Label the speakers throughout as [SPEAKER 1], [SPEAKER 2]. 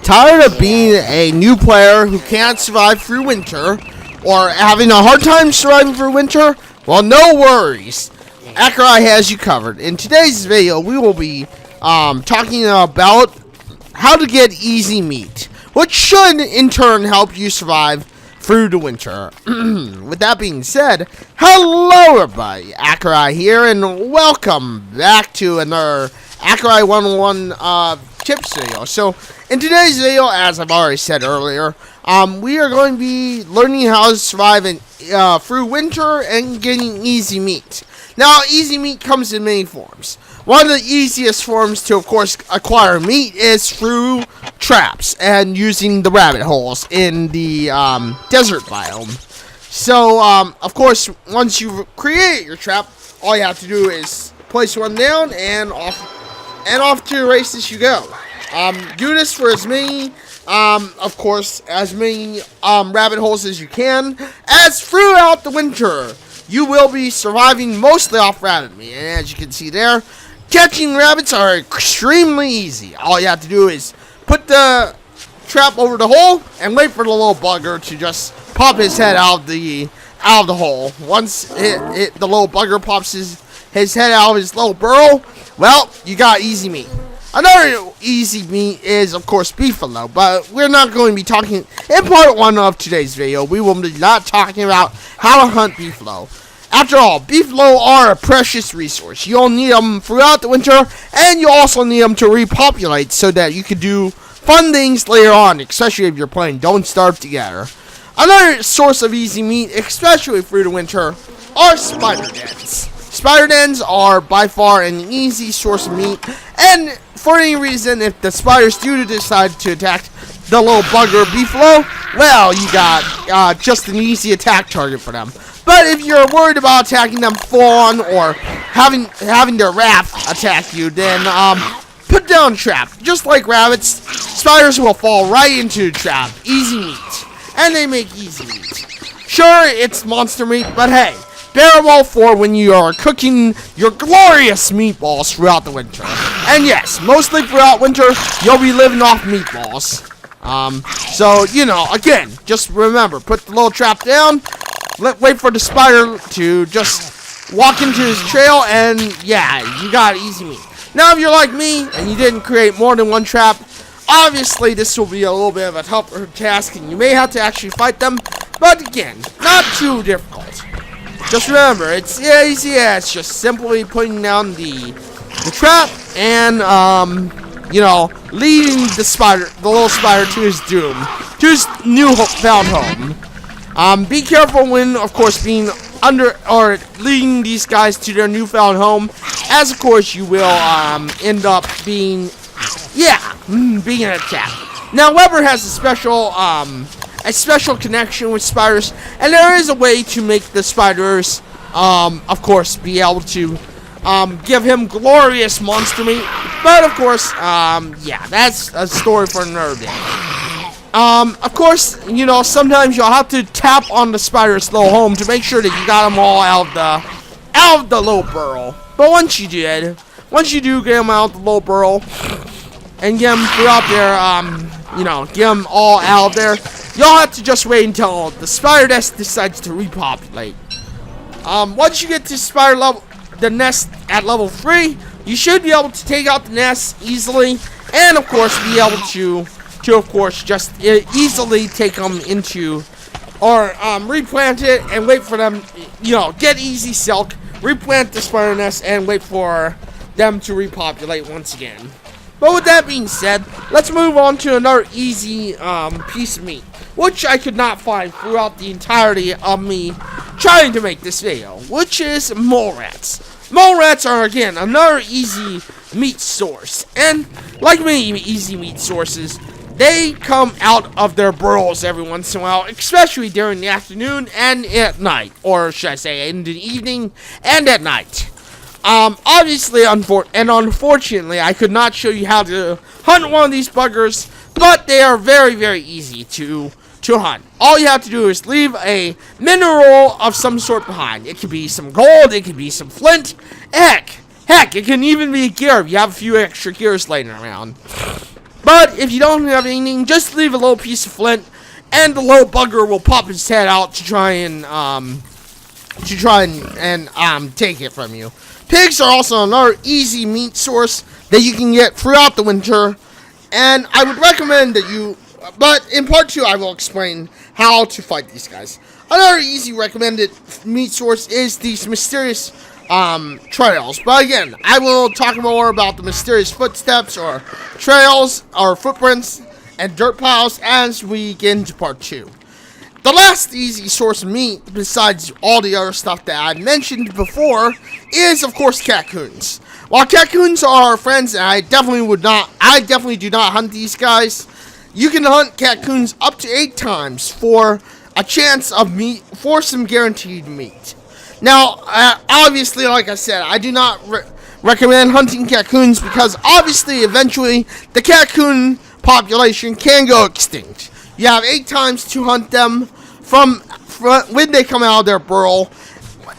[SPEAKER 1] Tired of being a new player who can't survive through winter, or having a hard time surviving through winter? Well, no worries. Accureye has you covered. In today's video, we will be talking about how to get easy meat, which should in turn help you survive through the winter. With that being said, hello everybody, Accureye here, and welcome back to another Accureye 101 tips video. So, in today's video, as I've already said earlier, we are going to be learning how to survive through winter and getting easy meat. Now, easy meat comes in many forms. One of the easiest forms to, of course, acquire meat is through traps and using the rabbit holes in the desert biome. So, of course, once you've created your trap, all you have to do is place one down and off to the races you go. Do this for as many, of course, as many rabbit holes as you can, as throughout the winter you will be surviving mostly off rabbit meat. And as you can see there, catching rabbits are extremely easy. All you have to do is put the trap over the hole and wait for the little bugger to just pop his head out of the hole. Once the little bugger pops his head out of his little burrow, well, you got easy meat. Another easy meat is, of course, beefalo, but we're not going to be talking, in part one of today's video, we will be not talking about how to hunt beefalo. After all, beefalo are a precious resource. You'll need them throughout the winter, and you also need them to repopulate so that you can do fun things later on, especially if you're playing Don't Starve Together. Another source of easy meat, especially through the winter, are spider dens. Spider dens are by far an easy source of meat, and for any reason, if the spiders do decide to attack the little bugger beefalo, well, you got just an easy attack target for them. But if you're worried about attacking them full on or having their raft attack you, then put down a trap. Just like rabbits, spiders will fall right into the trap. Easy meat. And they make easy meat. Sure, it's monster meat, but hey, bearable for when you are cooking your glorious meatballs throughout the winter. And yes, mostly throughout winter, you'll be living off meatballs. So, you know, again, just remember, put the little trap down, wait for the spider to just walk into his trail, and yeah, you got easy meat. Now, if you're like me, and you didn't create more than one trap, obviously this will be a little bit of a tougher task, and you may have to actually fight them, but again, not too difficult. Just remember, it's easy as just simply putting down the trap and, you know, leading the little spider to his doom, to his new found home. Be careful when, of course, being under or leading these guys to their newfound home, as of course you will end up being attacked. Now, Weber has a special connection with spiders, and there is a way to make the spiders, of course, be able to give him glorious monster meat. But of course, yeah, that's a story for another day. Of course, you know, sometimes you'll have to tap on the spider's little home to make sure that you got them all out of the little burrow. But once you do get them out of the little burrow and get them throughout there, you know, get them all out of there, you'll have to just wait until the spider nest decides to repopulate. Once you get to the nest at level 3, you should be able to take out the nest easily, and of course be able to of course just easily take them into, or replant it and wait for them, you know, get easy silk, replant the spider nest, and wait for them to repopulate once again. But with that being said, let's move on to another easy piece of meat, which I could not find throughout the entirety of me trying to make this video, which is mole rats. Mole rats are, again, another easy meat source, and like many easy meat sources, they come out of their burrows every once in a while, especially during the afternoon and at night, or should I say in the evening and at night. Obviously, unfortunately, I could not show you how to hunt one of these buggers, but they are very, very easy to hunt. All you have to do is leave a mineral of some sort behind. It could be some gold, it could be some flint, heck, it can even be a gear if you have a few extra gears laying around. But if you don't have anything, just leave a little piece of flint, and the little bugger will pop his head out to try and take it from you. Pigs are also another easy meat source that you can get throughout the winter, and I would recommend that you. But in part 2, I will explain how to fight these guys. Another easy recommended meat source is these mysterious trails. But again, I will talk more about the mysterious footsteps or trails or footprints and dirt piles as we get into part 2. The last easy source of meat, besides all the other stuff that I mentioned before, is of course raccoons. While raccoons are our friends, and I definitely do not hunt these guys. You can hunt raccoons up to 8 times for a chance of meat, for some guaranteed meat. Now, obviously, like I said, I do not recommend hunting raccoons because obviously, eventually, the raccoon population can go extinct. You have 8 times to hunt them from when they come out of their burrow,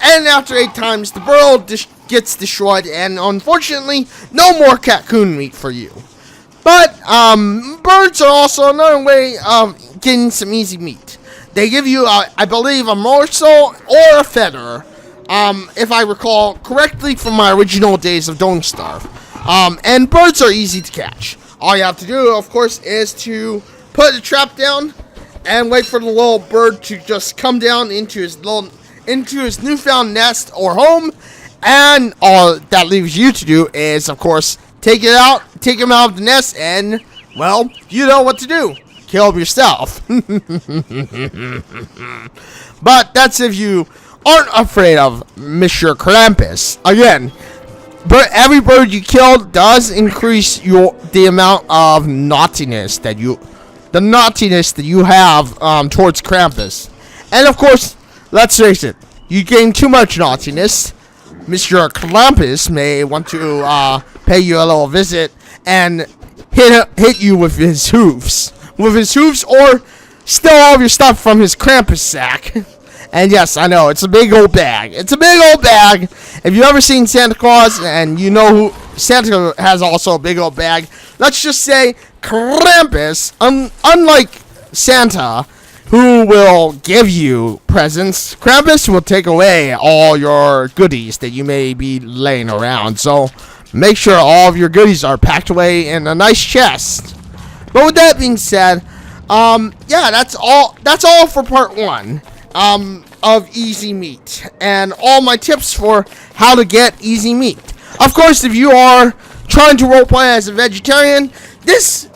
[SPEAKER 1] and after 8 times, the burrow gets destroyed, and unfortunately, no more raccoon meat for you. But birds are also another way of getting some easy meat. They give you, I believe, a morsel or a feather, if I recall correctly from my original days of Don't Starve. And birds are easy to catch. All you have to do, of course, is to put a trap down and wait for the little bird to just come down into his newfound nest or home. And all that leaves you to do is, of course, take him out of the nest, and, well, you know what to do. Kill him yourself. But that's if you aren't afraid of Mr. Krampus. Again, but every bird you kill does increase the amount of naughtiness that you have towards Krampus. And of course, let's face it, you gain too much naughtiness, Mr. Krampus may want to pay you a little visit and hit you with his hooves. Or steal all of your stuff from his Krampus sack. And yes, I know, it's a big old bag. If you've ever seen Santa Claus and you know who Santa has also a big old bag, let's just say Krampus, unlike Santa, who will give you presents, Krampus will take away all your goodies that you may be laying around. So make sure all of your goodies are packed away in a nice chest. But with that being said, yeah, that's all for part 1 of easy meat and all my tips for how to get easy meat. Of course, if you are trying to roleplay as a vegetarian,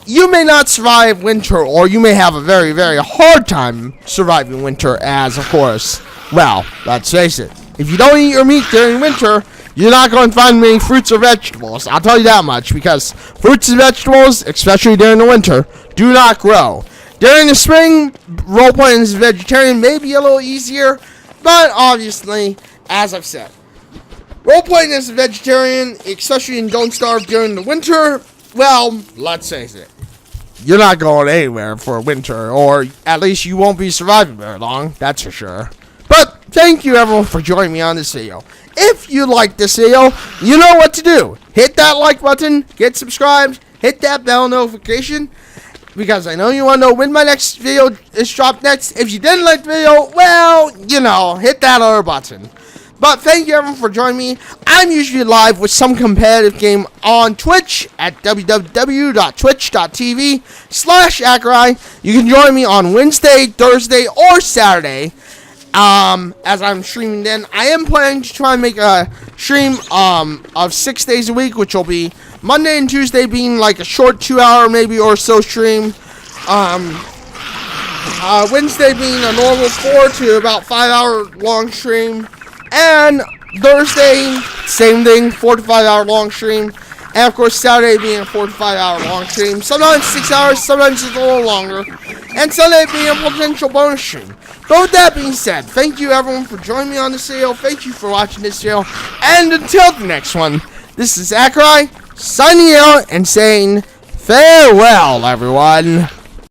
[SPEAKER 1] you may not survive winter, or you may have a very, very hard time surviving winter, as of course, well, let's face it, if you don't eat your meat during winter, you're not going to find many fruits or vegetables. I'll tell you that much, because fruits and vegetables, especially during the winter, do not grow. During the spring, roleplaying as a vegetarian may be a little easier, but obviously, as I've said, roleplaying as a vegetarian, especially in Don't Starve during the winter, well, let's face it, you're not going anywhere for winter, or at least you won't be surviving very long, that's for sure. But thank you everyone for joining me on this video. If you like this video, you know what to do. Hit that like button, get subscribed, hit that bell notification, because I know you want to know when my next video is dropped next. If you didn't like the video, well, you know, hit that other button. But thank you everyone for joining me. I'm usually live with some competitive game on Twitch at www.twitch.tv/Accureye. You can join me on Wednesday, Thursday, or Saturday. As I'm streaming then. I am planning to try and make a stream of 6 days a week, which will be Monday and Tuesday being like a short 2-hour maybe or so stream. Wednesday being a normal 4 to about 5-hour long stream. And Thursday, same thing, 4 to 5 hour long stream. And of course Saturday being a 4 to 5 hour long stream. Sometimes 6 hours, sometimes it's a little longer. And Sunday being a potential bonus stream. But with that being said, thank you everyone for joining me on this video. Thank you for watching this video. And until the next one, this is Accureye signing out and saying farewell, everyone.